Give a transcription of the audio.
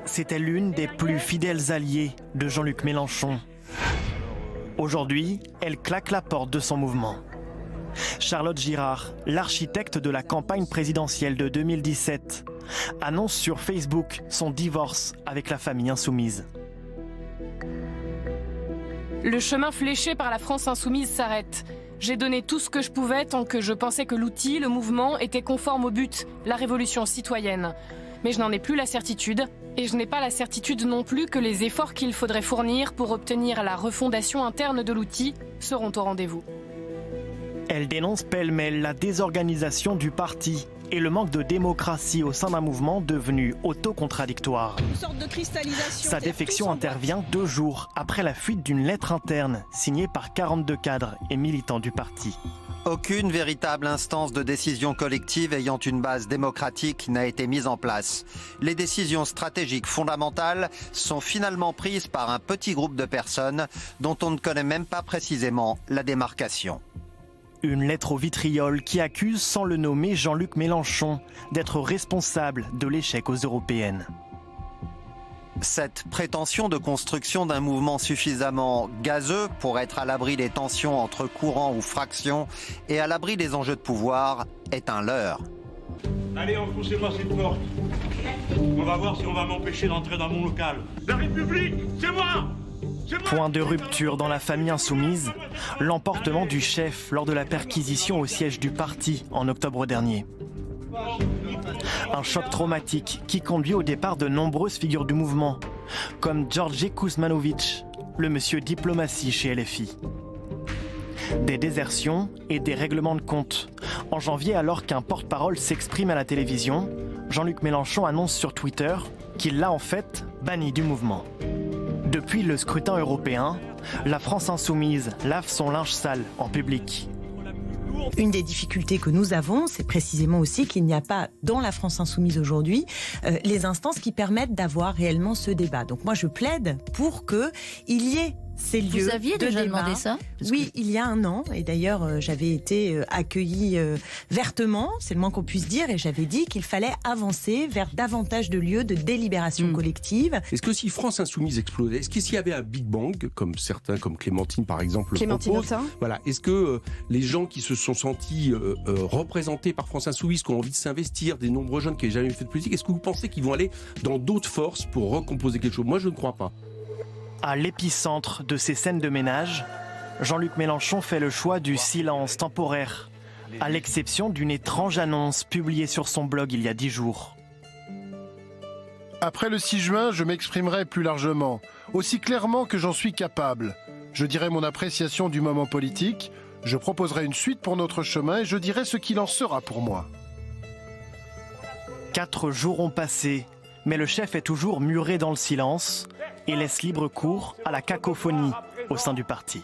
c'était l'une des plus fidèles alliées de Jean-Luc Mélenchon. Aujourd'hui, elle claque la porte de son mouvement. Charlotte Girard, l'architecte de la campagne présidentielle de 2017, annonce sur Facebook son divorce avec la famille insoumise. Le chemin fléché par la France insoumise s'arrête. J'ai donné tout ce que je pouvais tant que je pensais que l'outil, le mouvement, était conforme au but, la révolution citoyenne. Mais je n'en ai plus la certitude, et je n'ai pas la certitude non plus que les efforts qu'il faudrait fournir pour obtenir la refondation interne de l'outil seront au rendez-vous. Elle dénonce pêle-mêle la désorganisation du parti et le manque de démocratie au sein d'un mouvement devenu autocontradictoire. Une sorte de cristallisation. Sa défection intervient 2 jours après la fuite d'une lettre interne signée par 42 cadres et militants du parti. Aucune véritable instance de décision collective ayant une base démocratique n'a été mise en place. Les décisions stratégiques fondamentales sont finalement prises par un petit groupe de personnes dont on ne connaît même pas précisément la démarcation. Une lettre au vitriol qui accuse sans le nommer Jean-Luc Mélenchon d'être responsable de l'échec aux européennes. Cette prétention de construction d'un mouvement suffisamment gazeux pour être à l'abri des tensions entre courants ou fractions et à l'abri des enjeux de pouvoir est un leurre. Allez, enfoncez-moi cette porte. On va voir si on va m'empêcher d'entrer dans mon local. La République, c'est moi! Point de rupture dans la famille insoumise, l'emportement du chef lors de la perquisition au siège du parti en octobre dernier. Un choc traumatique qui conduit au départ de nombreuses figures du mouvement, comme Georgi Kuzmanovic, le monsieur diplomatie chez LFI. Des désertions et des règlements de compte. En janvier, alors qu'un porte-parole s'exprime à la télévision, Jean-Luc Mélenchon annonce sur Twitter qu'il l'a en fait banni du mouvement. Depuis le scrutin européen, la France insoumise lave son linge sale en public. Une des difficultés que nous avons, c'est précisément aussi qu'il n'y a pas dans la France insoumise aujourd'hui les instances qui permettent d'avoir réellement ce débat. Donc moi je plaide pour qu'il y ait ces lieux. Vous aviez déjà demandé ça ? Oui, il y a 1 an. Et d'ailleurs, j'avais été accueillie vertement, c'est le moins qu'on puisse dire, et j'avais dit qu'il fallait avancer vers davantage de lieux de délibération collective. Est-ce que si France Insoumise explosait, est-ce qu'il y avait un Big Bang, comme certains, comme Clémentine par exemple, le proposent, voilà, est-ce que les gens qui se sont sentis représentés par France Insoumise, qui ont envie de s'investir, des nombreux jeunes qui n'avaient jamais fait de politique, est-ce que vous pensez qu'ils vont aller dans d'autres forces pour recomposer quelque chose ? Moi, je ne crois pas. À l'épicentre de ces scènes de ménage, Jean-Luc Mélenchon fait le choix du silence temporaire, à l'exception d'une étrange annonce publiée sur son blog il y a 10 jours. Après le 6 juin, je m'exprimerai plus largement, aussi clairement que j'en suis capable. Je dirai mon appréciation du moment politique, je proposerai une suite pour notre chemin et je dirai ce qu'il en sera pour moi. 4 jours ont passé, mais le chef est toujours muré dans le silence et laisse libre cours à la cacophonie au sein du parti.